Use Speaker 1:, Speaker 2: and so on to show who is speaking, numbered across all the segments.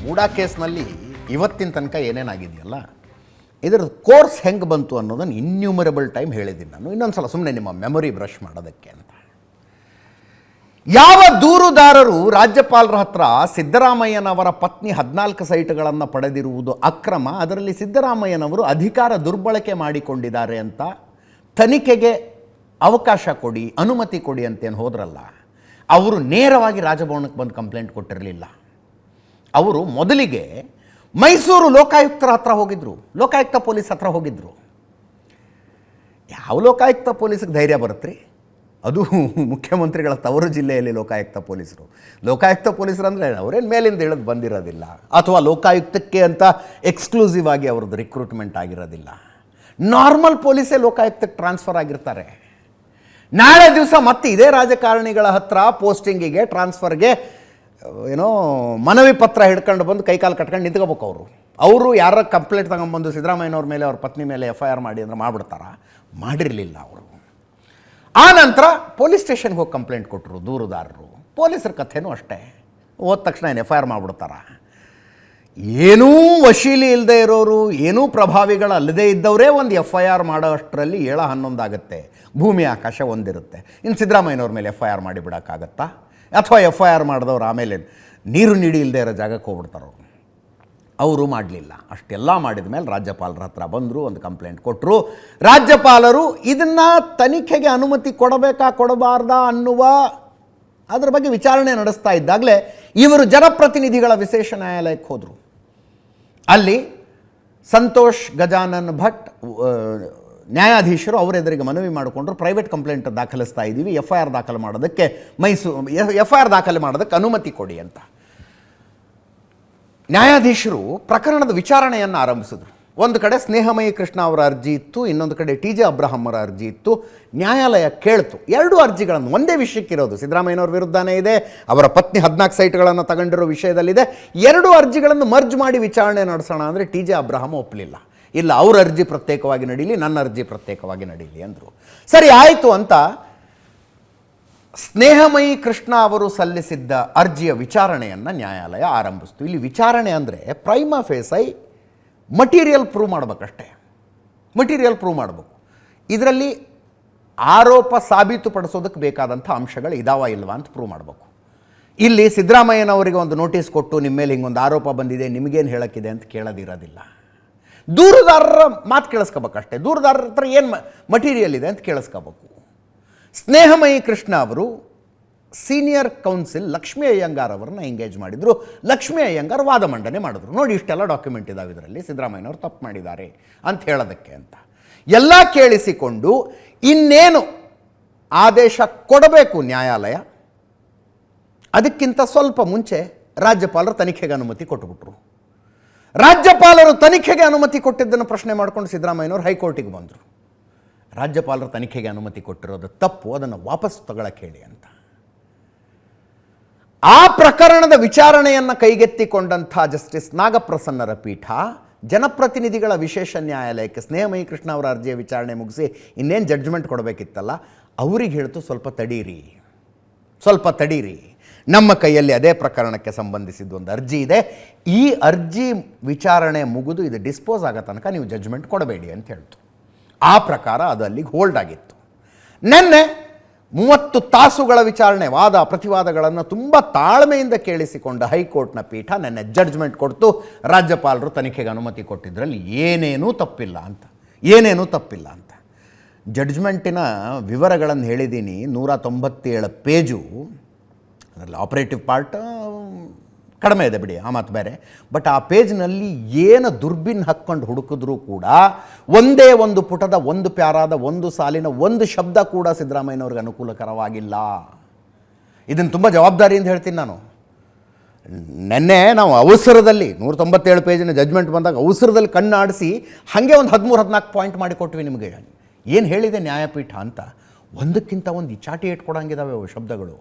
Speaker 1: ಮೂಡಾ ಕೇಸ್ನಲ್ಲಿ ಇವತ್ತಿನ ತನಕ ಏನೇನಾಗಿದೆಯಲ್ಲ ಇದರ ಕೋರ್ಸ್ ಹೆಂಗೆ ಬಂತು ಅನ್ನೋದನ್ನು ಇನ್ಯೂಮರಬಲ್ ಟೈಮ್ ಹೇಳಿದ್ದೀನಿ ನಾನು. ಇನ್ನೊಂದು ಸಲ ಸುಮ್ಮನೆ ನಿಮ್ಮ ಮೆಮೊರಿ ಬ್ರಷ್ ಮಾಡೋದಕ್ಕೆ ಅಂತ. ಯಾವ ದೂರುದಾರರು ರಾಜ್ಯಪಾಲರ ಹತ್ರ ಸಿದ್ದರಾಮಯ್ಯನವರ ಪತ್ನಿ 14 ಸೈಟ್ಗಳನ್ನು ಪಡೆದಿರುವುದು ಅಕ್ರಮ, ಅದರಲ್ಲಿ ಸಿದ್ದರಾಮಯ್ಯನವರು ಅಧಿಕಾರ ದುರ್ಬಳಕೆ ಮಾಡಿಕೊಂಡಿದ್ದಾರೆ ಅಂತ ತನಿಖೆಗೆ ಅವಕಾಶ ಕೊಡಿ, ಅನುಮತಿ ಕೊಡಿ ಅಂತೇನು ಹೋದ್ರಲ್ಲ, ಅವರು ನೇರವಾಗಿ ರಾಜಭವನಕ್ಕೆ ಬಂದು ಕಂಪ್ಲೇಂಟ್ ಕೊಟ್ಟಿರಲಿಲ್ಲ. ಅವರು ಮೊದಲಿಗೆ ಮೈಸೂರು ಲೋಕಾಯುಕ್ತರ ಹತ್ರ ಹೋಗಿದ್ರು, ಲೋಕಾಯುಕ್ತ ಪೊಲೀಸ್ ಹತ್ರ ಹೋಗಿದ್ರು. ಯಾವ ಲೋಕಾಯುಕ್ತ ಪೊಲೀಸ್ಗೆ ಧೈರ್ಯ ಬರುತ್ತ್ರಿ? ಅದು ಮುಖ್ಯಮಂತ್ರಿಗಳ ತವರು ಜಿಲ್ಲೆಯಲ್ಲಿ ಲೋಕಾಯುಕ್ತ ಪೊಲೀಸರು. ಲೋಕಾಯುಕ್ತ ಪೊಲೀಸರು ಅಂದರೆ ಅವರೇನು ಮೇಲಿಂದ ಇಳಿದು ಬಂದಿರೋದಿಲ್ಲ, ಅಥವಾ ಲೋಕಾಯುಕ್ತಕ್ಕೆ ಅಂತ ಎಕ್ಸ್ಕ್ಲೂಸಿವ್ ಆಗಿ ಅವ್ರದ್ದು ರಿಕ್ರೂಟ್ಮೆಂಟ್ ಆಗಿರೋದಿಲ್ಲ. ನಾರ್ಮಲ್ ಪೊಲೀಸೇ ಲೋಕಾಯುಕ್ತಕ್ಕೆ ಟ್ರಾನ್ಸ್ಫರ್ ಆಗಿರ್ತಾರೆ. ನಾಳೆ ದಿವಸ ಮತ್ತೆ ಇದೇ ರಾಜಕಾರಣಿಗಳ ಹತ್ರ ಪೋಸ್ಟಿಂಗಿಗೆ, ಟ್ರಾನ್ಸ್ಫರ್ಗೆ ಏನೋ ಮನವಿ ಪತ್ರ ಹಿಡ್ಕೊಂಡು ಬಂದು ಕೈಕಾಲು ಕಟ್ಕೊಂಡು ನಿಂತ್ಕೋಬೇಕು. ಅವರು ಯಾರ ಕಂಪ್ಲೇಂಟ್ ತಗೊಂಡ್ಬಂದು ಸಿದ್ದರಾಮಯ್ಯನವ್ರ ಮೇಲೆ, ಅವ್ರ ಪತ್ನಿ ಮೇಲೆ FIR ಮಾಡಿ ಅಂದ್ರೆ ಮಾಡಿಬಿಡ್ತಾರ? ಮಾಡಿರಲಿಲ್ಲ ಅವರು. ಆ ನಂತರ ಪೊಲೀಸ್ ಸ್ಟೇಷನ್ಗೆ ಹೋಗಿ ಕಂಪ್ಲೇಂಟ್ ಕೊಟ್ಟರು ದೂರುದಾರರು. ಪೊಲೀಸರ ಕಥೆನೂ ಅಷ್ಟೇ, ಹೋದ ತಕ್ಷಣ ಏನು FIR ಮಾಡಿಬಿಡ್ತಾರ? ಏನೂ ವಶೀಲಿ ಇಲ್ಲದೆ ಇರೋರು, ಏನೂ ಪ್ರಭಾವಿಗಳಲ್ಲದೇ ಇದ್ದವರೇ ಒಂದು FIR ಮಾಡೋ ಅಷ್ಟರಲ್ಲಿ 7-11 ಆಗುತ್ತೆ. ಭೂಮಿ ಆಕಾಶ ಒಂದಿರುತ್ತೆ. ಇನ್ನು ಸಿದ್ದರಾಮಯ್ಯನವ್ರ ಮೇಲೆ FIR ಮಾಡಿಬಿಡೋಕ್ಕಾಗತ್ತಾ? ಅಥವಾ FIR ಮಾಡಿದವ್ರು ಆಮೇಲೆ ನೀರು ನೀಡಿ ಇಲ್ಲದೆ ಇರೋ ಜಾಗಕ್ಕೆ ಹೋಗ್ಬಿಡ್ತಾರೆ. ಅವರು ಮಾಡಲಿಲ್ಲ. ಅಷ್ಟೆಲ್ಲ ಮಾಡಿದ ಮೇಲೆ ರಾಜ್ಯಪಾಲರ ಹತ್ರ ಬಂದರು, ಒಂದು ಕಂಪ್ಲೇಂಟ್ ಕೊಟ್ಟರು. ರಾಜ್ಯಪಾಲರು ಇದನ್ನು ತನಿಖೆಗೆ ಅನುಮತಿ ಕೊಡಬೇಕಾ ಕೊಡಬಾರ್ದಾ ಅನ್ನುವ ಅದರ ಬಗ್ಗೆ ವಿಚಾರಣೆ ನಡೆಸ್ತಾ ಇದ್ದಾಗಲೇ ಇವರು ಜನಪ್ರತಿನಿಧಿಗಳ ವಿಶೇಷ ನ್ಯಾಯಾಲಯಕ್ಕೆ ಹೋದರು. ಅಲ್ಲಿ ಸಂತೋಷ್ ಗಜಾನನ್ ಭಟ್ ನ್ಯಾಯಾಧೀಶರು ಅವರ ಎದುರಿಗೆ ಮನವಿ ಮಾಡಿಕೊಂಡ್ರು, ಪ್ರೈವೇಟ್ ಕಂಪ್ಲೇಂಟ್ ದಾಖಲಿಸ್ತಾ ಇದ್ದೀವಿ, FIR ದಾಖಲು ಮಾಡೋದಕ್ಕೆ FIR ದಾಖಲೆ ಮಾಡೋದಕ್ಕೆ ಅನುಮತಿ ಕೊಡಿ ಅಂತ. ನ್ಯಾಯಾಧೀಶರು ಪ್ರಕರಣದ ವಿಚಾರಣೆಯನ್ನು ಆರಂಭಿಸಿದ್ರು. ಒಂದು ಕಡೆ ಸ್ನೇಹಮಯಿ ಕೃಷ್ಣ ಅವರ ಅರ್ಜಿ ಇತ್ತು, ಇನ್ನೊಂದು ಕಡೆ TJ ಅಬ್ರಹಾಮರ ಅರ್ಜಿ ಇತ್ತು. ನ್ಯಾಯಾಲಯ ಕೇಳ್ತು, ಎರಡೂ ಅರ್ಜಿಗಳನ್ನು ಒಂದೇ ವಿಷಯಕ್ಕಿರೋದು, ಸಿದ್ದರಾಮಯ್ಯನವ್ರ ವಿರುದ್ಧನೇ ಇದೆ, ಅವರ ಪತ್ನಿ 14 ಸೈಟ್ಗಳನ್ನು ತಗೊಂಡಿರೋ ವಿಷಯದಲ್ಲಿದೆ. ಎರಡೂ ಅರ್ಜಿಗಳನ್ನು ಮರ್ಜ್ ಮಾಡಿ ವಿಚಾರಣೆ ನಡೆಸೋಣ ಅಂದರೆ TJ ಅಬ್ರಹಾಮ ಒಪ್ಪಲಿಲ್ಲ. ಇಲ್ಲ, ಅವ್ರ ಅರ್ಜಿ ಪ್ರತ್ಯೇಕವಾಗಿ ನಡೀಲಿ, ನನ್ನ ಅರ್ಜಿ ಪ್ರತ್ಯೇಕವಾಗಿ ನಡೀಲಿ ಅಂದರು. ಸರಿ ಆಯಿತು ಅಂತ ಸ್ನೇಹಮಯಿ ಕೃಷ್ಣ ಅವರು ಸಲ್ಲಿಸಿದ್ದ ಅರ್ಜಿಯ ವಿಚಾರಣೆಯನ್ನು ನ್ಯಾಯಾಲಯ ಆರಂಭಿಸ್ತು. ಇಲ್ಲಿ ವಿಚಾರಣೆ ಅಂದರೆ ಪ್ರೈಮಾ ಫೇಸೈ ಮಟೀರಿಯಲ್ ಪ್ರೂವ್ ಮಾಡಬೇಕಷ್ಟೇ, ಮಟೀರಿಯಲ್ ಪ್ರೂವ್ ಮಾಡಬೇಕು. ಇದರಲ್ಲಿ ಆರೋಪ ಸಾಬೀತುಪಡಿಸೋದಕ್ಕೆ ಬೇಕಾದಂಥ ಅಂಶಗಳು ಇದಾವ ಇಲ್ವಾ ಅಂತ ಪ್ರೂವ್ ಮಾಡಬೇಕು. ಇಲ್ಲಿ ಸಿದ್ದರಾಮಯ್ಯನವರಿಗೆ ಒಂದು ನೋಟಿಸ್ ಕೊಟ್ಟು ನಿಮ್ಮ ಮೇಲೆ ಹಿಂಗೊಂದು ಆರೋಪ ಬಂದಿದೆ, ನಿಮಗೇನು ಹೇಳೋಕ್ಕಿದೆ ಅಂತ ಕೇಳೋದಿರೋದಿಲ್ಲ. ದೂರುದಾರರ ಮಾತು ಕೇಳಿಸ್ಕೋಬೇಕಷ್ಟೇ. ದೂರುದಾರರ ಹತ್ರ ಏನು ಮಟೀರಿಯಲ್ ಇದೆ ಅಂತ ಕೇಳಿಸ್ಕೋಬೇಕು. ಸ್ನೇಹಮಯಿ ಕೃಷ್ಣ ಅವರು ಸೀನಿಯರ್ ಕೌನ್ಸಿಲ್ ಲಕ್ಷ್ಮೀ ಅಯ್ಯಂಗಾರ್ ಅವರನ್ನ ಎಂಗೇಜ್ ಮಾಡಿದರು. ಲಕ್ಷ್ಮೀ ಅಯ್ಯಂಗಾರ್ ವಾದ ಮಂಡನೆ ಮಾಡಿದ್ರು. ನೋಡಿ, ಇಷ್ಟೆಲ್ಲ ಡಾಕ್ಯುಮೆಂಟ್ ಇದ್ದಾವೆ ಇದರಲ್ಲಿ, ಸಿದ್ದರಾಮಯ್ಯನವರು ತಪ್ಪು ಮಾಡಿದ್ದಾರೆ ಅಂತ ಹೇಳೋದಕ್ಕೆ ಅಂತ ಎಲ್ಲ ಕೇಳಿಸಿಕೊಂಡು ಇನ್ನೇನು ಆದೇಶ ಕೊಡಬೇಕು ನ್ಯಾಯಾಲಯ, ಅದಕ್ಕಿಂತ ಸ್ವಲ್ಪ ಮುಂಚೆ ರಾಜ್ಯಪಾಲರು ತನಿಖೆಗೆ ಅನುಮತಿ ಕೊಟ್ಟುಬಿಟ್ರು. ರಾಜ್ಯಪಾಲರು ತನಿಖೆಗೆ ಅನುಮತಿ ಕೊಟ್ಟಿದ್ದನ್ನು ಪ್ರಶ್ನೆ ಮಾಡಿಕೊಂಡು ಸಿದ್ದರಾಮಯ್ಯನವರು ಹೈಕೋರ್ಟಿಗೆ ಬಂದರು. ರಾಜ್ಯಪಾಲರು ತನಿಖೆಗೆ ಅನುಮತಿ ಕೊಟ್ಟಿರೋದು ತಪ್ಪು, ಅದನ್ನು ವಾಪಸ್ ತಗೊಳ್ಳಕ್ಕೆ ಹೇಳಿ ಅಂತ. ಆ ಪ್ರಕರಣದ ವಿಚಾರಣೆಯನ್ನು ಕೈಗೆತ್ತಿಕೊಂಡಂಥ ಜಸ್ಟಿಸ್ ನಾಗಪ್ರಸನ್ನರ ಪೀಠ ಜನಪ್ರತಿನಿಧಿಗಳ ವಿಶೇಷ ನ್ಯಾಯಾಲಯಕ್ಕೆ ಸ್ನೇಹಮಯಿ ಕೃಷ್ಣ ಅವರ ಅರ್ಜಿಯ ವಿಚಾರಣೆ ಮುಗಿಸಿ ಇನ್ನೇನು ಜಡ್ಜ್ಮೆಂಟ್ ಕೊಡಬೇಕಿತ್ತಲ್ಲ, ಅವ್ರಿಗೆ ಹೇಳ್ತು ಸ್ವಲ್ಪ ತಡೀರಿ, ನಮ್ಮ ಕೈಯಲ್ಲಿ ಅದೇ ಪ್ರಕರಣಕ್ಕೆ ಸಂಬಂಧಿಸಿದ ಒಂದು ಅರ್ಜಿ ಇದೆ, ಈ ಅರ್ಜಿ ವಿಚಾರಣೆ ಮುಗಿದು ಇದು ಡಿಸ್ಪೋಸ್ ಆಗೋ ತನಕ ನೀವು ಜಡ್ಜ್ಮೆಂಟ್ ಕೊಡಬೇಡಿ ಅಂತ ಹೇಳ್ತು. ಆ ಪ್ರಕಾರ ಅದು ಅಲ್ಲಿಗೆ ಹೋಲ್ಡ್ ಆಗಿತ್ತು. ನಿನ್ನೆ 30 ತಾಸುಗಳ ವಿಚಾರಣೆ, ವಾದ ಪ್ರತಿವಾದಗಳನ್ನು ತುಂಬ ತಾಳ್ಮೆಯಿಂದ ಕೇಳಿಸಿಕೊಂಡ ಹೈಕೋರ್ಟ್ನ ಪೀಠ ನಿನ್ನೆ ಜಡ್ಜ್ಮೆಂಟ್ ಕೊಡ್ತು. ರಾಜ್ಯಪಾಲರು ತನಿಖೆಗೆ ಅನುಮತಿ ಕೊಟ್ಟಿದ್ದರಲ್ಲಿ ಏನೇನೂ ತಪ್ಪಿಲ್ಲ ಅಂತ. ಜಡ್ಜ್ಮೆಂಟಿನ ವಿವರಗಳನ್ನು ಹೇಳಿದ್ದೀನಿ, 197 ಪೇಜು. ಅದರಲ್ಲಿ ಆಪರೇಟಿವ್ ಪಾರ್ಟ್ ಕಡಿಮೆ ಇದೆ ಬಿಡಿ, ಆ ಮಾತು ಬೇರೆ. ಬಟ್ ಆ ಪೇಜ್ನಲ್ಲಿ ಏನು ದುರ್ಬಿನ್ ಹಾಕ್ಕೊಂಡು ಹುಡುಕಿದ್ರೂ ಕೂಡ ಒಂದೇ ಒಂದು ಪುಟದ ಒಂದು ಪ್ಯಾರಾದ ಒಂದು ಸಾಲಿನ ಒಂದು ಶಬ್ದ ಕೂಡ ಸಿದ್ದರಾಮಯ್ಯನವ್ರಿಗೆ ಅನುಕೂಲಕರವಾಗಿಲ್ಲ. ಇದನ್ನು ತುಂಬ ಜವಾಬ್ದಾರಿಯಿಂದ ಹೇಳ್ತೀನಿ ನಾನು. ನೆನ್ನೆ ನಾವು ಅವಸರದಲ್ಲಿ 197 ಪೇಜಿನ ಜಡ್ಜ್ಮೆಂಟ್ ಬಂದಾಗ ಅವಸರದಲ್ಲಿ ಕಣ್ಣಾಡಿಸಿ ಹಾಗೆ ಒಂದು 13-14 ಪಾಯಿಂಟ್ ಮಾಡಿ ಕೊಟ್ವಿ ನಿಮಗೆ, ಏನು ಹೇಳಿದೆ ನ್ಯಾಯಪೀಠ ಅಂತ. ಒಂದಕ್ಕಿಂತ ಒಂದು ಚಾಟಿ ಇಟ್ಕೊಡಂಗಿದ್ದಾವೆ ಅವು ಶಬ್ದಗಳು.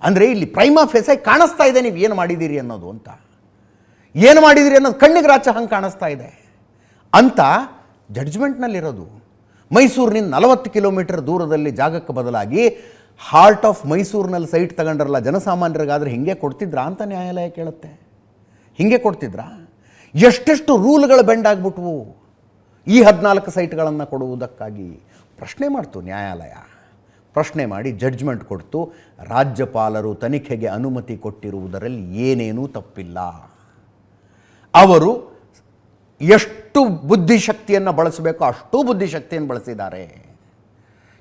Speaker 1: ಅಂದರೆ ಇಲ್ಲಿ ಪ್ರೈಮಾ ಫೇಸೈ ಕಾಣಿಸ್ತಾ ಇದೆ ನೀವು ಏನು ಮಾಡಿದ್ದೀರಿ ಅನ್ನೋದು ಅಂತ, ಏನು ಮಾಡಿದಿರಿ ಅನ್ನೋದು ಕಣ್ಣಿಗೆ ರಾಚ ಹಂಗೆ ಕಾಣಿಸ್ತಾ ಇದೆ ಅಂತ ಜಡ್ಜ್ಮೆಂಟ್ನಲ್ಲಿರೋದು. ಮೈಸೂರಿನಿಂದ 40 ಕಿಲೋಮೀಟರ್ ದೂರದಲ್ಲಿ ಜಾಗಕ್ಕೆ ಬದಲಾಗಿ ಹಾರ್ಟ್ ಆಫ್ ಮೈಸೂರಿನಲ್ಲಿ ಸೈಟ್ ತಗೊಂಡ್ರಲ್ಲ, ಜನಸಾಮಾನ್ಯರಿಗಾದರೆ ಹಿಂಗೆ ಕೊಡ್ತಿದ್ರಾ ಅಂತ ನ್ಯಾಯಾಲಯ ಕೇಳುತ್ತೆ. ಹೀಗೆ ಕೊಡ್ತಿದ್ರಾ? ಎಷ್ಟೆಷ್ಟು ರೂಲ್ಗಳು ಬೆಂಡ್ ಆಗಿಬಿಟ್ವು ಈ 14 ಸೈಟ್ಗಳನ್ನು ಕೊಡುವುದಕ್ಕಾಗಿ. ಪ್ರಶ್ನೆ ಮಾಡ್ತು ನ್ಯಾಯಾಲಯ. ಪ್ರಶ್ನೆ ಮಾಡಿ ಜಡ್ಜ್ಮೆಂಟ್ ಕೊಡ್ತು, ರಾಜ್ಯಪಾಲರು ತನಿಖೆಗೆ ಅನುಮತಿ ಕೊಟ್ಟಿರುವುದರಲ್ಲಿ ಏನೇನೂ ತಪ್ಪಿಲ್ಲ. ಅವರು ಎಷ್ಟು ಬುದ್ಧಿಶಕ್ತಿಯನ್ನು ಬಳಸಬೇಕೋ ಅಷ್ಟೂ ಬುದ್ಧಿಶಕ್ತಿಯನ್ನು ಬಳಸಿದ್ದಾರೆ.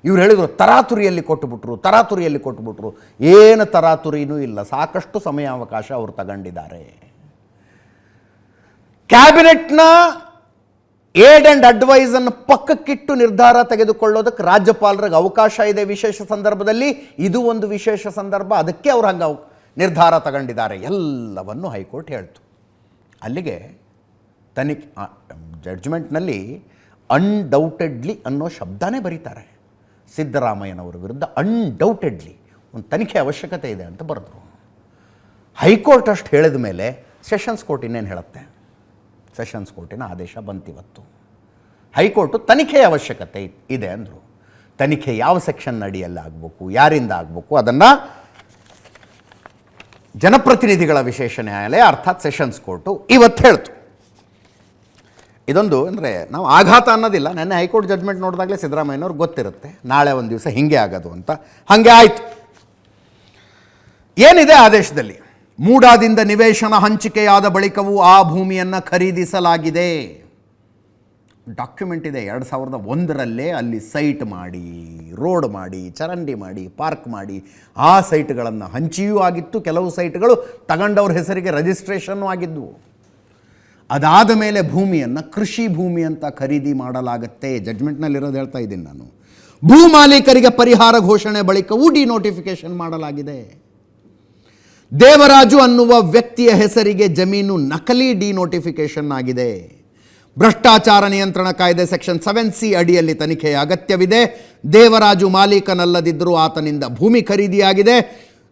Speaker 1: ಇವ್ರು ಹೇಳಿದರು ತರಾತುರಿಯಲ್ಲಿ ಕೊಟ್ಟುಬಿಟ್ರು. ಏನು ತರಾತುರಿನೂ ಇಲ್ಲ, ಸಾಕಷ್ಟು ಸಮಯಾವಕಾಶ ಅವರು ತಗೊಂಡಿದ್ದಾರೆ. ಕ್ಯಾಬಿನೆಟ್ನ ಏಡ್ ಆ್ಯಂಡ್ ಅಡ್ವೈಸನ್ನು ಪಕ್ಕಕ್ಕಿಟ್ಟು ನಿರ್ಧಾರ ತೆಗೆದುಕೊಳ್ಳೋದಕ್ಕೆ ರಾಜ್ಯಪಾಲರಿಗೆ ಅವಕಾಶ ಇದೆ ವಿಶೇಷ ಸಂದರ್ಭದಲ್ಲಿ. ಇದು ಒಂದು ವಿಶೇಷ ಸಂದರ್ಭ, ಅದಕ್ಕೆ ಅವ್ರು ಹಂಗೆ ನಿರ್ಧಾರ ತಗೊಂಡಿದ್ದಾರೆ ಎಲ್ಲವನ್ನು ಹೈಕೋರ್ಟ್ ಹೇಳ್ತು. ಅಲ್ಲಿಗೆ ಜಡ್ಜ್ಮೆಂಟ್ನಲ್ಲಿ ಅನ್ಡೌಟೆಡ್ಲಿ ಅನ್ನೋ ಶಬ್ದನೇ ಬರೀತಾರೆ. ಸಿದ್ದರಾಮಯ್ಯನವರ ವಿರುದ್ಧ ಅನ್ಡೌಟೆಡ್ಲಿ ಒಂದು ತನಿಖೆ ಅವಶ್ಯಕತೆ ಇದೆ ಅಂತ ಬರೆದ್ರು. ಹೈಕೋರ್ಟ್ ಅಷ್ಟು ಹೇಳಿದ ಮೇಲೆ ಸೆಷನ್ಸ್ ಕೋರ್ಟ್ ಇನ್ನೇನು ಹೇಳುತ್ತೆ? ಸೆಷನ್ಸ್ ಕೋರ್ಟಿನ ಆದೇಶ ಬಂತಿವತ್ತು. ಹೈಕೋರ್ಟು ತನಿಖೆಯ ಅವಶ್ಯಕತೆ ಇದೆ ಅಂದರು. ತನಿಖೆ ಯಾವ ಸೆಕ್ಷನ್ ಅಡಿಯಲ್ಲಿ ಆಗಬೇಕು, ಯಾರಿಂದ ಆಗಬೇಕು, ಅದನ್ನು ಜನಪ್ರತಿನಿಧಿಗಳ ವಿಶೇಷ ನ್ಯಾಯಾಲಯ ಅರ್ಥಾತ್ ಸೆಷನ್ಸ್ ಕೋರ್ಟು ಇವತ್ತು ಹೇಳ್ತು. ಇದೊಂದು ಅಂದರೆ ನಾವು ಆಘಾತ ಅನ್ನೋದಿಲ್ಲ. ನೆನ್ನೆ ಹೈಕೋರ್ಟ್ ಜಡ್ಜ್ಮೆಂಟ್ ನೋಡಿದಾಗಲೇ ಸಿದ್ದರಾಮಯ್ಯನವ್ರಿಗೆ ಗೊತ್ತಿರುತ್ತೆ ನಾಳೆ ಒಂದು ದಿವಸ ಹೀಗೆ ಆಗೋದು ಅಂತ. ಹಾಗೆ ಆಯಿತು. ಏನಿದೆ ಆದೇಶದಲ್ಲಿ? ಮೂಡಾದಿಂದ ನಿವೇಶನ ಹಂಚಿಕೆಯಾದ ಬಳಿಕವೂ ಆ ಭೂಮಿಯನ್ನು ಖರೀದಿಸಲಾಗಿದೆ. ಡಾಕ್ಯುಮೆಂಟ್ ಇದೆ. 2001ರಲ್ಲೇ ಅಲ್ಲಿ ಸೈಟ್ ಮಾಡಿ, ರೋಡ್ ಮಾಡಿ, ಚರಂಡಿ ಮಾಡಿ, ಪಾರ್ಕ್ ಮಾಡಿ, ಆ ಸೈಟ್ಗಳನ್ನು ಹಂಚಿಯೂ ಆಗಿತ್ತು. ಕೆಲವು ಸೈಟ್ಗಳು ತಗೊಂಡವ್ರ ಹೆಸರಿಗೆ ರಿಜಿಸ್ಟ್ರೇಷನ್ನು ಆಗಿದ್ವು. ಅದಾದ ಮೇಲೆ ಭೂಮಿಯನ್ನು ಕೃಷಿ ಭೂಮಿ ಅಂತ ಖರೀದಿ ಮಾಡಲಾಗತ್ತೆ. ಜಡ್ಜ್ಮೆಂಟ್ನಲ್ಲಿರೋದು ಹೇಳ್ತಾ ಇದ್ದೀನಿ ನಾನು. ಭೂ ಮಾಲೀಕರಿಗೆ ಪರಿಹಾರ ಘೋಷಣೆ ಬಳಿಕವೂ ಡಿನೋಟಿಫಿಕೇಶನ್ ಮಾಡಲಾಗಿದೆ. ದೇವರಾಜು ಅನ್ನುವ ವ್ಯಕ್ತಿಯ ಹೆಸರಿಗೆ ಜಮೀನು ನಕಲಿ ಡಿನೋಟಿಫಿಕೇಶನ್ ಆಗಿದೆ. ಭ್ರಷ್ಟಾಚಾರ ನಿಯಂತ್ರಣ ಕಾಯ್ದೆ ಸೆಕ್ಷನ್ 7C ಅಡಿಯಲ್ಲಿ ತನಿಖೆಯ ಅಗತ್ಯವಿದೆ. ದೇವರಾಜು ಮಾಲೀಕನಲ್ಲದಿದ್ದರೂ ಆತನಿಂದ ಭೂಮಿ ಖರೀದಿಯಾಗಿದೆ.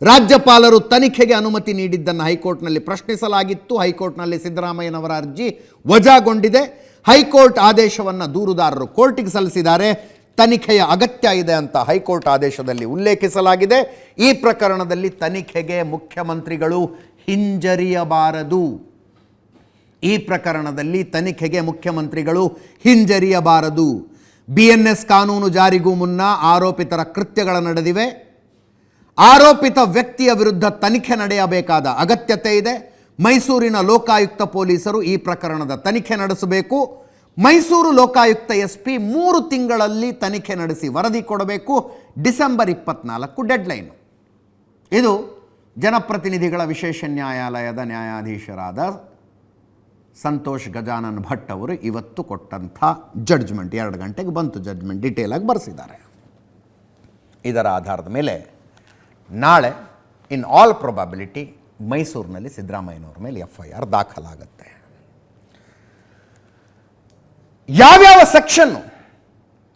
Speaker 1: ರಾಜ್ಯಪಾಲರು ತನಿಖೆಗೆ ಅನುಮತಿ ನೀಡಿದ್ದನ್ನು ಹೈಕೋರ್ಟ್ನಲ್ಲಿ ಪ್ರಶ್ನಿಸಲಾಗಿತ್ತು. ಹೈಕೋರ್ಟ್ನಲ್ಲಿ ಸಿದ್ದರಾಮಯ್ಯನವರ ಅರ್ಜಿ ವಜಾಗೊಂಡಿದೆ. ಹೈಕೋರ್ಟ್ ಆದೇಶವನ್ನು ದೂರುದಾರರು ಕೋರ್ಟಿಗೆ ಸಲ್ಲಿಸಿದ್ದಾರೆ. ತನಿಖೆಯ ಅಗತ್ಯ ಇದೆ ಅಂತ ಹೈಕೋರ್ಟ್ ಆದೇಶದಲ್ಲಿ ಉಲ್ಲೇಖಿಸಲಾಗಿದೆ. ಈ ಪ್ರಕರಣದಲ್ಲಿ ತನಿಖೆಗೆ ಮುಖ್ಯಮಂತ್ರಿಗಳು ಹಿಂಜರಿಯಬಾರದು. BNS ಕಾನೂನು ಜಾರಿಗೂ ಮುನ್ನ ಆರೋಪಿತರ ಕೃತ್ಯಗಳು ನಡೆದಿವೆ. ಆರೋಪಿತ ವ್ಯಕ್ತಿಯ ವಿರುದ್ಧ ತನಿಖೆ ನಡೆಯಬೇಕಾದ ಅಗತ್ಯತೆ ಇದೆ. ಮೈಸೂರಿನ ಲೋಕಾಯುಕ್ತ ಪೊಲೀಸರು ಈ ಪ್ರಕರಣದ ತನಿಖೆ ನಡೆಸಬೇಕು. ಮೈಸೂರು ಲೋಕಾಯುಕ್ತ SP 3 ತಿಂಗಳಲ್ಲಿ ತನಿಖೆ ನಡೆಸಿ ವರದಿ ಕೊಡಬೇಕು. December 24 deadline. ಇದು ಜನಪ್ರತಿನಿಧಿಗಳ ವಿಶೇಷ ನ್ಯಾಯಾಲಯದ ನ್ಯಾಯಾಧೀಶರಾದ ಸಂತೋಷ್ ಗಜಾನನ್ ಭಟ್ ಅವರು ಇವತ್ತು ಕೊಟ್ಟಂಥ ಜಡ್ಜ್ಮೆಂಟ್. 2 ಗಂಟೆಗೆ ಬಂತು ಜಡ್ಜ್ಮೆಂಟ್, ಡೀಟೇಲಾಗಿ ಬರೆಸಿದ್ದಾರೆ. ಇದರ ಆಧಾರದ ಮೇಲೆ ನಾಳೆ ಇನ್ ಆಲ್ ಪ್ರೊಬಬಿಲಿಟಿ ಮೈಸೂರಿನಲ್ಲಿ ಸಿದ್ದರಾಮಯ್ಯನವ್ರ ಮೇಲೆ FIR ದಾಖಲಾಗುತ್ತೆ. ಯಾವ್ಯಾವ ಸೆಕ್ಷನ್ನು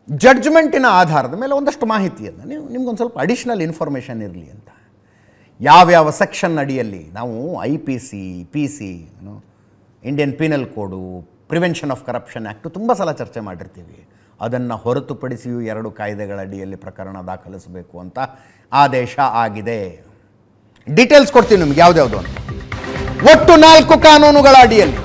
Speaker 1: ಜಡ್ಜ್ಮೆಂಟಿನ ಆಧಾರದ ಮೇಲೆ ಒಂದಷ್ಟು ಮಾಹಿತಿಯನ್ನು ನಿಮ್ಗೊಂದು ಸ್ವಲ್ಪ ಅಡಿಷ್ನಲ್ ಇನ್ಫಾರ್ಮೇಷನ್ ಇರಲಿ ಅಂತ. ಯಾವ್ಯಾವ ಸೆಕ್ಷನ್ ಅಡಿಯಲ್ಲಿ ನಾವು IPC, PC, Indian penal code, prevention of corruption act ತುಂಬ ಸಲ ಚರ್ಚೆ ಮಾಡಿರ್ತೀವಿ. ಅದನ್ನು ಹೊರತುಪಡಿಸಿಯೂ 2 ಕಾಯ್ದೆಗಳ ಅಡಿಯಲ್ಲಿ ಪ್ರಕರಣ ದಾಖಲಿಸಬೇಕು ಅಂತ ಆದೇಶ ಆಗಿದೆ. ಡೀಟೇಲ್ಸ್ ಕೊಡ್ತೀವಿ ನಿಮ್ಗೆ ಯಾವ್ದ್ಯಾವುದು ಅಂತ. ಒಟ್ಟು 4 ಕಾನೂನುಗಳ ಅಡಿಯಲ್ಲಿ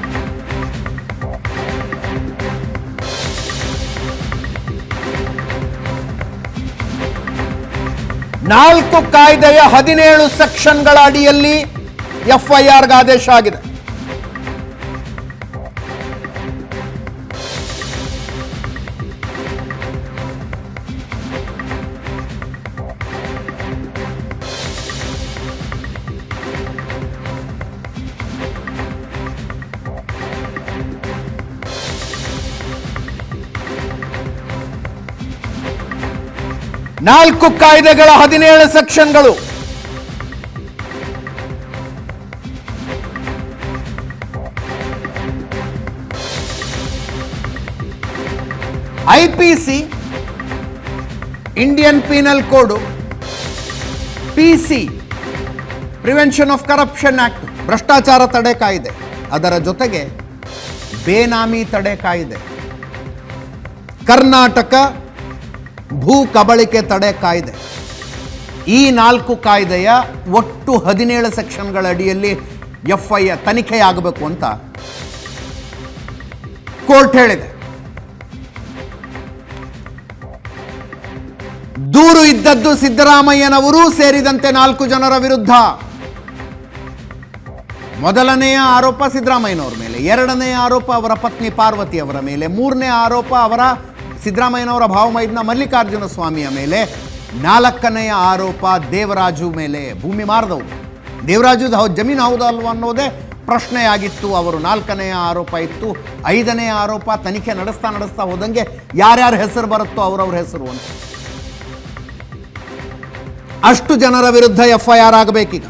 Speaker 1: 4 ಕಾಯ್ದೆಯ 17 ಸೆಕ್ಷನ್ಗಳ ಅಡಿಯಲ್ಲಿ FIRಗೆ ಆದೇಶ ಆಗಿದೆ. ನಾಲ್ಕು ಕಾಯ್ದೆಗಳ 17 ಸೆಕ್ಷನ್ಗಳು. IPC, Indian penal code, PC, prevention of corruption act, ಭ್ರಷ್ಟಾಚಾರ ತಡೆ ಕಾಯ್ದೆ, ಅದರ ಜೊತೆಗೆ ಬೇನಾಮಿ ತಡೆ ಕಾಯ್ದೆ, ಕರ್ನಾಟಕ ಭೂ ಕಬಳಿಕೆ ತಡೆ ಕಾಯ್ದೆ. ಈ 4 ಕಾಯ್ದೆಯ ಒಟ್ಟು 17 ಸೆಕ್ಷನ್ಗಳ ಅಡಿಯಲ್ಲಿ FIR ತನಿಖೆಯಾಗಬೇಕು ಅಂತ ಕೋರ್ಟ್ ಹೇಳಿದೆ. ದೂರು ಇದ್ದದ್ದು ಸಿದ್ದರಾಮಯ್ಯನವರು ಸೇರಿದಂತೆ 4 ಜನರ ವಿರುದ್ಧ. ಮೊದಲನೆಯ ಆರೋಪ ಸಿದ್ದರಾಮಯ್ಯನವರ ಮೇಲೆ, ಎರಡನೆಯ ಆರೋಪ ಅವರ ಪತ್ನಿ ಪಾರ್ವತಿ ಅವರ ಮೇಲೆ, ಮೂರನೇ ಆರೋಪ ಅವರ ಸಿದ್ದರಾಮಯ್ಯನವರ ಭಾವಮೈದ್ನ ಮಲ್ಲಿಕಾರ್ಜುನ ಸ್ವಾಮಿಯ ಮೇಲೆ, 4ನೆಯ ಆರೋಪ ದೇವರಾಜು ಮೇಲೆ. ಭೂಮಿ ಮಾರದವರು ದೇವರಾಜು ಜಮೀನು ಹೌದಾ ಅಲ್ವಾ ಅನ್ನೋದೇ ಪ್ರಶ್ನೆಯಾಗಿತ್ತು. ಅವರು 4ನೆಯ ಆರೋಪ ಇತ್ತು. 5ನೆಯ ಆರೋಪ ತನಿಖೆ ನಡೆಸ್ತಾ ಹೋದಂಗೆ ಯಾರ್ಯಾರ ಹೆಸರು ಬರುತ್ತೋ ಅವರವ್ರ ಹೆಸರು ಅಂತ. ಅಷ್ಟು ಜನರ ವಿರುದ್ಧ FIR ಆಗಬೇಕೀಗ.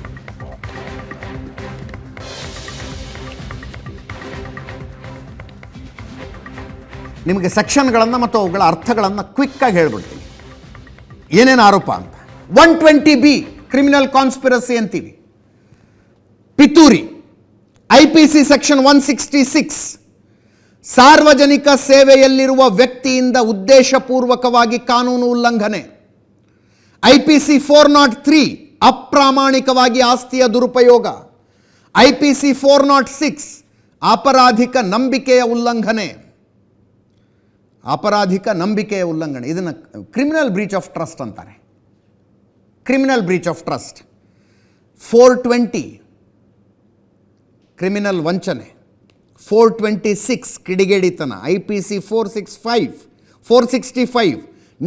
Speaker 1: ನಿಮಗೆ ಸೆಕ್ಷನ್ಗಳನ್ನು ಮತ್ತು ಅವುಗಳ ಅರ್ಥಗಳನ್ನು ಕ್ವಿಕ್ಕಾಗಿ ಹೇಳ್ಬಿಡ್ತೀನಿ. ಏನೇನು ಆರೋಪ ಅಂತ. 120B ಕ್ರಿಮಿನಲ್ ಕಾನ್ಸ್ಪಿರಸಿ ಅಂತೀವಿ. ಪಿತೂರಿ. IPC ಸೆಕ್ಷನ್ 166 ಸಾರ್ವಜನಿಕ ಸೇವೆಯಲ್ಲಿರುವ ವ್ಯಕ್ತಿಯಿಂದ ಉದ್ದೇಶಪೂರ್ವಕವಾಗಿ ಕಾನೂನು ಉಲ್ಲಂಘನೆ. IPC 403 ಅಪ್ರಾಮಾಣಿಕವಾಗಿ ಆಸ್ತಿಯ ದುರುಪಯೋಗ. IPC 406 ಅಪರಾಧಿಕ ನಂಬಿಕೆಯ ಉಲ್ಲಂಘನೆ. ಇದನ್ನು ಕ್ರಿಮಿನಲ್ ಬ್ರೀಚ್ ಆಫ್ ಟ್ರಸ್ಟ್ ಅಂತಾರೆ. Criminal breach of trust. 420 criminal ವಂಚನೆ. 426 ಕಿಡಿಗೇಡಿತನ. IPC 465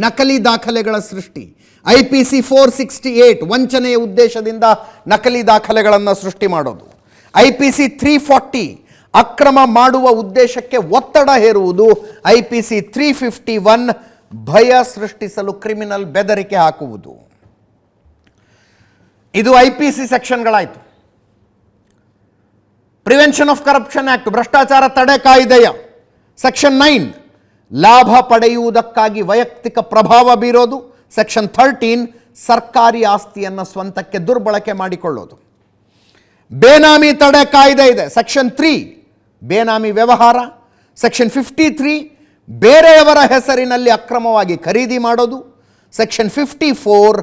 Speaker 1: ನಕಲಿ ದಾಖಲೆಗಳ ಸೃಷ್ಟಿ. IPC 468 ವಂಚನೆಯ ಉದ್ದೇಶದಿಂದ ನಕಲಿ ದಾಖಲೆಗಳನ್ನು ಸೃಷ್ಟಿ ಮಾಡೋದು. IPC 340 ಅಕ್ರಮ ಮಾಡುವ ಉದ್ದೇಶಕ್ಕೆ ಒತ್ತಡ ಹೇರುವುದು. IPC 351 ಭಯ ಸೃಷ್ಟಿಸಲು ಕ್ರಿಮಿನಲ್ ಬೆದರಿಕೆ ಹಾಕುವುದು. ಇದು IPC ಸೆಕ್ಷನ್ಗಳಾಯಿತು. ಪ್ರಿವೆನ್ಷನ್ ಆಫ್ ಕರಪ್ಷನ್ ಆಕ್ಟ್ ಭ್ರಷ್ಟಾಚಾರ ತಡೆ ಕಾಯ್ದೆಯ ಸೆಕ್ಷನ್ 9 ಲಾಭ ಪಡೆಯುವುದಕ್ಕಾಗಿ ವೈಯಕ್ತಿಕ ಪ್ರಭಾವ ಬೀರೋದು. ಸೆಕ್ಷನ್ 13 ಸರ್ಕಾರಿ ಆಸ್ತಿಯನ್ನು ಸ್ವಂತಕ್ಕೆ ದುರ್ಬಳಕೆ ಮಾಡಿಕೊಳ್ಳೋದು. ಬೇನಾಮಿ ತಡೆ ಕಾಯ್ದೆ ಇದೆ. ಸೆಕ್ಷನ್ 3 ಬೇನಾಮಿ ವ್ಯವಹಾರ. ಸೆಕ್ಷನ್ 53 ಬೇರೆಯವರ ಹೆಸರಿನಲ್ಲಿ ಅಕ್ರಮವಾಗಿ ಖರೀದಿ ಮಾಡೋದು. ಸೆಕ್ಷನ್ 54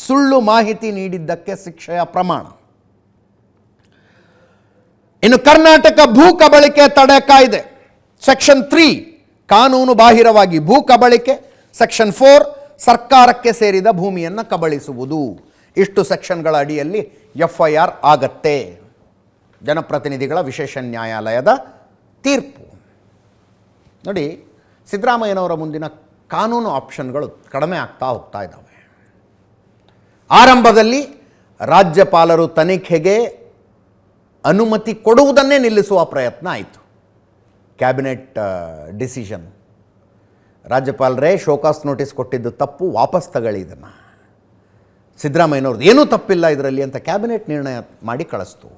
Speaker 1: ಸುಳ್ಳು ಮಾಹಿತಿ ನೀಡಿದ್ದಕ್ಕೆ ಶಿಕ್ಷೆಯ ಪ್ರಮಾಣ. ಇನ್ನು ಕರ್ನಾಟಕ ಭೂ ಕಬಳಿಕೆ ತಡೆ ಕಾಯ್ದೆ ಸೆಕ್ಷನ್ 3 ಕಾನೂನು ಬಾಹಿರವಾಗಿ ಭೂ ಕಬಳಿಕೆ. ಸೆಕ್ಷನ್ 4 ಸರ್ಕಾರಕ್ಕೆ ಸೇರಿದ ಭೂಮಿಯನ್ನು ಕಬಳಿಸುವುದು. ಇಷ್ಟು ಸೆಕ್ಷನ್ಗಳ ಅಡಿಯಲ್ಲಿ FIR ಆಗತ್ತೆ. ಜನಪ್ರತಿನಿಧಿಗಳ ವಿಶೇಷ ನ್ಯಾಯಾಲಯದ ತೀರ್ಪು ನೋಡಿ. ಸಿದ್ದರಾಮಯ್ಯನವರ ಮುಂದಿನ ಕಾನೂನು ಆಪ್ಷನ್ಗಳು ಕಡಿಮೆ ಆಗ್ತಾ ಹೋಗ್ತಾ ಇದ್ದಾವೆ. ಆರಂಭದಲ್ಲಿ ರಾಜ್ಯಪಾಲರು ತನಿಖೆಗೆ ಅನುಮತಿ ಕೊಡುವುದನ್ನೇ ನಿಲ್ಲಿಸುವ ಪ್ರಯತ್ನ ಆಯಿತು. Cabinet decision. ರಾಜ್ಯಪಾಲರೇ ಶೋಕಾಸ್ ನೋಟಿಸ್ ಕೊಟ್ಟಿದ್ದು ತಪ್ಪು, ವಾಪಸ್ ತಗೊಳ್ಳಿ ಇದನ್ನು. ಸಿದ್ದರಾಮಯ್ಯನವ್ರದ್ದು ಏನೂ ತಪ್ಪಿಲ್ಲ ಇದರಲ್ಲಿ ಅಂತ ಕ್ಯಾಬಿನೆಟ್ ನಿರ್ಣಯ ಮಾಡಿ ಕಳಿಸ್ತು.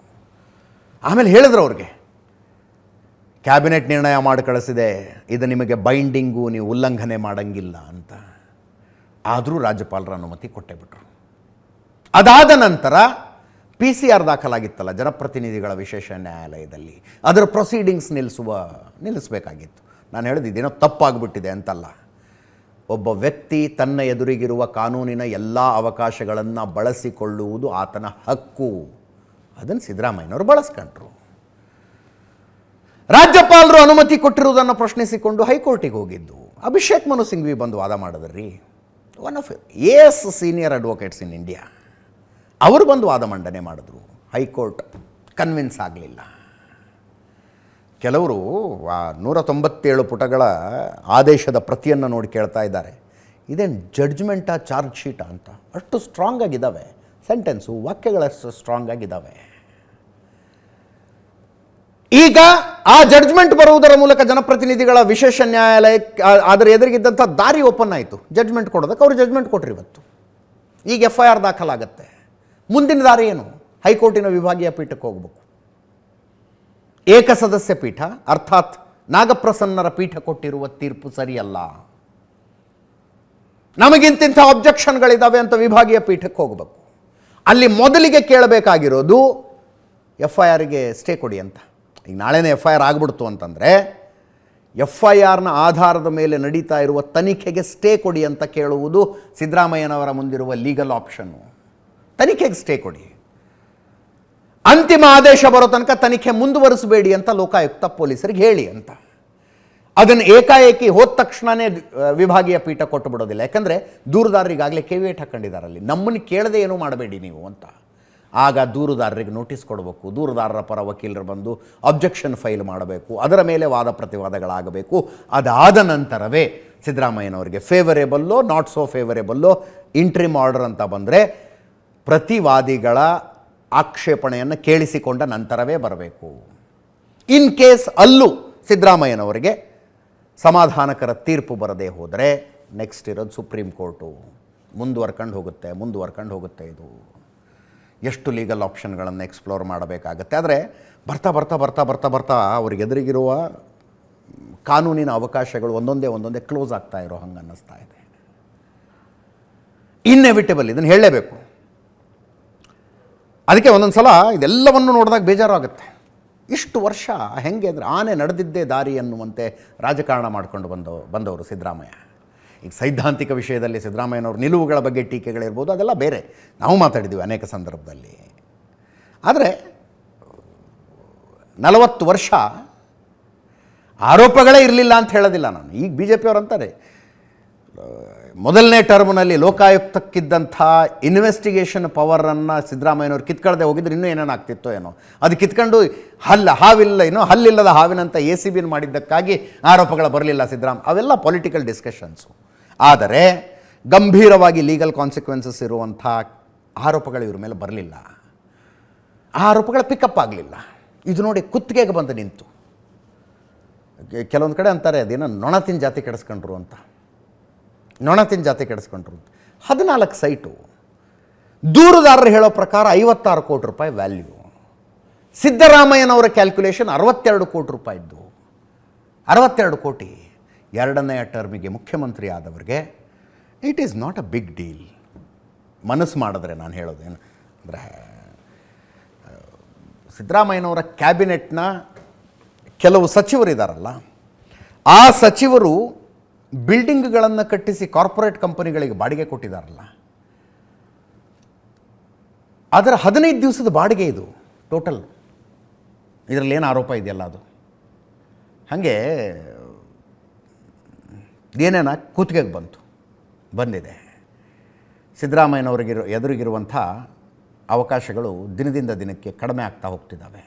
Speaker 1: ಆಮೇಲೆ ಹೇಳಿದ್ರು ಅವ್ರಿಗೆ, ಕ್ಯಾಬಿನೆಟ್ ನಿರ್ಣಯ ಮಾಡಿ ಕಳಿಸಿದೆ, ಇದು ನಿಮಗೆ ಬೈಂಡಿಂಗು, ನೀವು ಉಲ್ಲಂಘನೆ ಮಾಡೋಂಗಿಲ್ಲ ಅಂತ. ಆದರೂ ರಾಜ್ಯಪಾಲರ ಅನುಮತಿ ಕೊಟ್ಟೇ ಬಿಟ್ರು. ಅದಾದ ನಂತರ PCR ದಾಖಲಾಗಿತ್ತಲ್ಲ ಜನಪ್ರತಿನಿಧಿಗಳ ವಿಶೇಷ ನ್ಯಾಯಾಲಯದಲ್ಲಿ, ಅದರ ಪ್ರೊಸೀಡಿಂಗ್ಸ್ ನಿಲ್ಲಿಸಬೇಕಾಗಿತ್ತು. ನಾನು ಹೇಳಿದ್ದು ಇದೇನೋ ತಪ್ಪಾಗ್ಬಿಟ್ಟಿದೆ ಅಂತಲ್ಲ. ಒಬ್ಬ ವ್ಯಕ್ತಿ ತನ್ನ ಎದುರಿಗಿರುವ ಕಾನೂನಿನ ಎಲ್ಲ ಅವಕಾಶಗಳನ್ನು ಬಳಸಿಕೊಳ್ಳುವುದು ಆತನ ಹಕ್ಕು. ಅದನ್ನು ಸಿದ್ದರಾಮಯ್ಯನವರು ಬಳಸ್ಕೊಂಡ್ರು. ರಾಜ್ಯಪಾಲರು ಅನುಮತಿ ಕೊಟ್ಟಿರುವುದನ್ನು ಪ್ರಶ್ನಿಸಿಕೊಂಡು ಹೈಕೋರ್ಟಿಗೆ ಹೋಗಿದ್ದು. ಅಭಿಷೇಕ್ ಮನು ಸಿಂಘ್ವಿ ಬಂದು ವಾದ ಮಾಡಿದ್ರಿ. One of AS senior advocates in India. ಅವರು ಬಂದು ವಾದ ಮಂಡನೆ ಮಾಡಿದ್ರು. ಹೈಕೋರ್ಟ್ ಕನ್ವಿನ್ಸ್ ಆಗಲಿಲ್ಲ. ಕೆಲವರು 197 ಪುಟಗಳ ಆದೇಶದ ಪ್ರತಿಯನ್ನು ನೋಡಿ ಕೇಳ್ತಾ ಇದ್ದಾರೆ, ಇದೇನು ಜಡ್ಜ್ಮೆಂಟಾ ಚಾರ್ಜ್ ಶೀಟಾ ಅಂತ. ಅಷ್ಟು ಸ್ಟ್ರಾಂಗ್ ಆಗಿದ್ದಾವೆ ಸೆಂಟೆನ್ಸು, ವಾಕ್ಯಗಳಷ್ಟು ಸ್ಟ್ರಾಂಗ್ ಆಗಿದ್ದಾವೆ. ಈಗ ಆ ಜಡ್ಜ್ಮೆಂಟ್ ಬರುವುದರ ಮೂಲಕ ಜನಪ್ರತಿನಿಧಿಗಳ ವಿಶೇಷ ನ್ಯಾಯಾಲಯಕ್ಕೆ ಅದರ ಎದುರಿಗಿದ್ದಂಥ ದಾರಿ ಓಪನ್ ಆಯಿತು ಜಡ್ಜ್ಮೆಂಟ್ ಕೊಡೋದಕ್ಕೆ. ಅವರು ಜಡ್ಜ್ಮೆಂಟ್ ಕೊಟ್ಟರು ಇವತ್ತು. ಈಗ FIR ದಾಖಲಾಗತ್ತೆ. ಮುಂದಿನ ದಾರಿ ಏನು? ಹೈಕೋರ್ಟಿನ ವಿಭಾಗೀಯ ಪೀಠಕ್ಕೆ ಹೋಗಬೇಕು. ಏಕಸದಸ್ಯ ಪೀಠ ಅರ್ಥಾತ್ ನಾಗಪ್ರಸನ್ನರ ಪೀಠ ಕೊಟ್ಟಿರುವ ತೀರ್ಪು ಸರಿಯಲ್ಲ, ನಮಗಿಂತಿಂಥ ಅಬ್ಜೆಕ್ಷನ್ಗಳಿದ್ದಾವೆ ಅಂತ ವಿಭಾಗೀಯ ಪೀಠಕ್ಕೆ ಹೋಗಬೇಕು. ಅಲ್ಲಿ ಮೊದಲಿಗೆ ಕೇಳಬೇಕಾಗಿರೋದು FIRಗೆ ಸ್ಟೇ ಕೊಡಿ ಅಂತ. ಈಗ ನಾಳೆನೇ FIR ಆಗಿಬಿಡ್ತು ಅಂತಂದರೆ FIRನ ಆಧಾರದ ಮೇಲೆ ನಡೀತಾ ಇರುವ ತನಿಖೆಗೆ ಸ್ಟೇ ಕೊಡಿ ಅಂತ ಕೇಳುವುದು ಸಿದ್ದರಾಮಯ್ಯನವರ ಮುಂದಿರುವ ಲೀಗಲ್ ಆಪ್ಷನ್ನು. ತನಿಖೆಗೆ ಸ್ಟೇ ಕೊಡಿ. ಅಂತಿಮ ಆದೇಶ ಬರೋ ತನಕ ತನಿಖೆ ಮುಂದುವರಿಸಬೇಡಿ ಅಂತ ಲೋಕಾಯುಕ್ತ ಪೊಲೀಸರಿಗೆ ಹೇಳಿ ಅಂತ. ಅದನ್ನು ಏಕಾಏಕಿ ಹೋದ ತಕ್ಷಣವೇ ವಿಭಾಗೀಯ ಪೀಠ ಕೊಟ್ಟು ಬಿಡೋದಿಲ್ಲ. ಯಾಕಂದರೆ ದೂರುದಾರರಿಗಾಗಲೇ ಕೇವಿಯೇಟ್ ಹಾಕೊಂಡಿದ್ದಾರಲ್ಲಿ, ನಮ್ಮನ್ನು ಕೇಳದೆ ಏನೂ ಮಾಡಬೇಡಿ ನೀವು ಅಂತ. ಆಗ ದೂರುದಾರರಿಗೆ ನೋಟಿಸ್ ಕೊಡಬೇಕು, ದೂರುದಾರರ ಪರ ವಕೀಲರು ಬಂದು ಅಬ್ಜೆಕ್ಷನ್ ಫೈಲ್ ಮಾಡಬೇಕು, ಅದರ ಮೇಲೆ ವಾದ ಪ್ರತಿವಾದಗಳಾಗಬೇಕು. ಅದಾದ ನಂತರವೇ ಸಿದ್ದರಾಮಯ್ಯನವರಿಗೆ ಫೇವರೇಬಲ್ಲೋ ನಾಟ್ ಸೋ ಫೇವರೇಬಲ್ಲೋ ಇಂಟ್ರಿಮ್ ಆರ್ಡರ್ ಅಂತ ಬಂದರೆ ಪ್ರತಿವಾದಿಗಳ ಆಕ್ಷೇಪಣೆಯನ್ನು ಕೇಳಿಸಿಕೊಂಡ ನಂತರವೇ ಬರಬೇಕು. ಇನ್ ಕೇಸ್ ಅಲ್ಲೂ ಸಿದ್ದರಾಮಯ್ಯನವರಿಗೆ ಸಮಾಧಾನಕರ ತೀರ್ಪು ಬರದೇ ಹೋದರೆ ನೆಕ್ಸ್ಟ್ ಇರೋದು ಸುಪ್ರೀಂ ಕೋರ್ಟು. ಮುಂದುವರ್ಕೊಂಡು ಹೋಗುತ್ತೆ ಇದು. ಎಷ್ಟು ಲೀಗಲ್ ಆಪ್ಷನ್ಗಳನ್ನು ಎಕ್ಸ್ಪ್ಲೋರ್ ಮಾಡಬೇಕಾಗತ್ತೆ. ಆದರೆ ಬರ್ತಾ ಅವ್ರಿಗೆ ಎದುರಿಗಿರುವ ಕಾನೂನಿನ ಅವಕಾಶಗಳು ಒಂದೊಂದೇ ಕ್ಲೋಸ್ ಆಗ್ತಾ ಇರೋ ಹಂಗೆ ಅನ್ನಿಸ್ತಾ ಇದೆ. ಇನ್ನೆವಿಟಬಲ್, ಇದನ್ನು ಹೇಳಲೇಬೇಕು. ಅದಕ್ಕೆ ಒಂದೊಂದು ಸಲ ಇದೆಲ್ಲವನ್ನು ನೋಡಿದಾಗ ಬೇಜಾರಾಗುತ್ತೆ. ಇಷ್ಟು ವರ್ಷ ಹೆಂಗೆ ಅಂದರೆ ಆನೆ ನಡೆದಿದ್ದೇ ದಾರಿ ಅನ್ನುವಂತೆ ರಾಜಕಾರಣ ಮಾಡಿಕೊಂಡು ಬಂದವರು ಸಿದ್ದರಾಮಯ್ಯ. ಈಗ ಸೈದ್ಧಾಂತಿಕ ವಿಷಯದಲ್ಲಿ ಸಿದ್ದರಾಮಯ್ಯನವ್ರ ನಿಲುವುಗಳ ಬಗ್ಗೆ ಟೀಕೆಗಳಿರ್ಬೋದು, ಅದೆಲ್ಲ ಬೇರೆ, ನಾವು ಮಾತಾಡಿದ್ದೀವಿ ಅನೇಕ ಸಂದರ್ಭದಲ್ಲಿ. ಆದರೆ 40 ವರ್ಷ ಆರೋಪಗಳೇ ಇರಲಿಲ್ಲ ಅಂತ ಹೇಳೋದಿಲ್ಲ ನಾನು. ಈಗ ಬಿ ಜೆ ಪಿಯವರು ಅಂತಾರೆ, ಮೊದಲನೇ ಟರ್ಮ್ನಲ್ಲಿ ಲೋಕಾಯುಕ್ತಕ್ಕಿದ್ದಂಥ ಇನ್ವೆಸ್ಟಿಗೇಷನ್ ಪವರನ್ನು ಸಿದ್ದರಾಮಯ್ಯನವ್ರು ಕಿತ್ಕೊಳ್ಳದೆ ಹೋಗಿದ್ರೆ ಇನ್ನೂ ಏನೇನು ಆಗ್ತಿತ್ತೋ ಏನೋ. ಅದು ಕಿತ್ಕೊಂಡು ಹಲ್ಲಿಲ್ಲದ ಹಾವಿನಂತ ACB ಮಾಡಿದ್ದಕ್ಕಾಗಿ ಆರೋಪಗಳು ಬರಲಿಲ್ಲ ಅವೆಲ್ಲ ಪೊಲಿಟಿಕಲ್ ಡಿಸ್ಕಷನ್ಸು. ಆದರೆ ಗಂಭೀರವಾಗಿ ಲೀಗಲ್ ಕಾನ್ಸಿಕ್ವೆನ್ಸಸ್ ಇರುವಂಥ ಆರೋಪಗಳು ಇವ್ರ ಮೇಲೆ ಬರಲಿಲ್ಲ. ಆ ಆರೋಪಗಳ ಪಿಕಪ್ ಆಗಲಿಲ್ಲ. ಇದು ನೋಡಿ ಕುತ್ತಿಗೆಗೆ ಬಂದು ನಿಂತು. ಕೆಲವೊಂದು ಕಡೆ ಅಂತಾರೆ ಅದೇನೋ ನೊಣತಿನ ಜಾತಿ ಕೆಡಿಸ್ಕೊಂಡ್ರು ಅಂತ. 14 ಸೈಟು. ದೂರುದಾರರು ಹೇಳೋ ಪ್ರಕಾರ 56 ಕೋಟಿ ರೂಪಾಯಿ ವ್ಯಾಲ್ಯೂ. ಸಿದ್ದರಾಮಯ್ಯನವರ ಕ್ಯಾಲ್ಕುಲೇಷನ್ 62 ಕೋಟಿ ರೂಪಾಯಿದ್ದು. 62 ಕೋಟಿ ಎರಡನೆಯ ಟರ್ಮಿಗೆ ಮುಖ್ಯಮಂತ್ರಿ ಆದವರಿಗೆ it is not a big deal. ಮನಸ್ಸು ಮಾಡಿದ್ರೆ ನಾನು ಹೇಳೋದೇನು ಅಂದರೆ, ಸಿದ್ದರಾಮಯ್ಯನವರ ಕ್ಯಾಬಿನೆಟ್ನ ಕೆಲವು ಸಚಿವರಿದ್ದಾರಲ್ಲ, ಆ ಸಚಿವರು ಬಿಲ್ಡಿಂಗ್ಗಳನ್ನು ಕಟ್ಟಿಸಿ ಕಾರ್ಪೊರೇಟ್ ಕಂಪನಿಗಳಿಗೆ ಬಾಡಿಗೆ ಕೊಟ್ಟಿದ್ದಾರಲ್ಲ, ಅದರ 15 ದಿವಸದ ಬಾಡಿಗೆ ಇದು ಟೋಟಲ್. ಇದರಲ್ಲಿ ಏನು ಆರೋಪ ಇದೆಯಲ್ಲ ಅದು. ಹಾಗೆ ಏನೇನ ಕೂತ್ಗೆಗೆ ಬಂದಿದೆ. ಸಿದ್ದರಾಮಯ್ಯನವರಿಗೆ ಎದುರಿಗಿರುವಂಥ ಅವಕಾಶಗಳು ದಿನದಿಂದ ದಿನಕ್ಕೆ ಕಡಿಮೆ ಆಗ್ತಾ ಹೋಗ್ತಿದ್ದಾವೆ.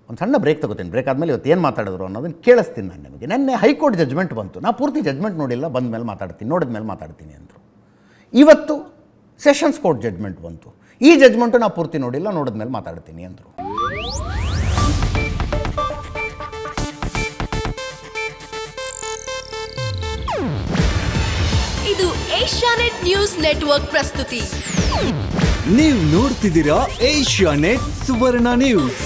Speaker 1: ಒಂದು ಸಣ್ಣ ಬ್ರೇಕ್ ತಗೋತೀನಿ. ಬ್ರೇಕ್ ಆದಮೇಲೆ ಇವತ್ತು ಏನು ಮಾತಾಡಿದ್ರು ಅನ್ನೋದನ್ನು ಕೇಳಿಸ್ತೀನಿ ನಾನು ನಿಮಗೆ. ನೆನ್ನೆ ಹೈಕೋರ್ಟ್ ಜಜ್ಮೆಂಟ್ ಬಂತು. ನಾನು ಪೂರ್ತಿ ಜಜ್ಮೆಂಟ್ ನೋಡಿಲ್ಲ, ಬಂದ ಮೇಲೆ ಮಾತಾಡ್ತೀನಿ, ನೋಡಿದ ಮೇಲೆ ಮಾತಾಡ್ತೀನಿ ಅಂದರು. ಇವತ್ತು ಸೆಷನ್ಸ್ ಕೋರ್ಟ್ ಜಜ್ಮೆಂಟ್ ಬಂತು. ಈ ಜಜ್ಮೆಂಟು ನಾನು ಪೂರ್ತಿ ನೋಡಿಲ್ಲ, ನೋಡಿದ ಮೇಲೆ ಮಾತಾಡ್ತೀನಿ ಅಂದರು.
Speaker 2: ಇದು ಏಷ್ಯಾನೆಟ್ ನ್ಯೂಸ್ ನೆಟ್ವರ್ಕ್ ಪ್ರಸ್ತುತಿ.
Speaker 3: ನೀವು ನೋಡ್ತಿದ್ದೀರಾ ಏಷ್ಯಾನೆಟ್ ಸುವರ್ಣ ನ್ಯೂಸ್.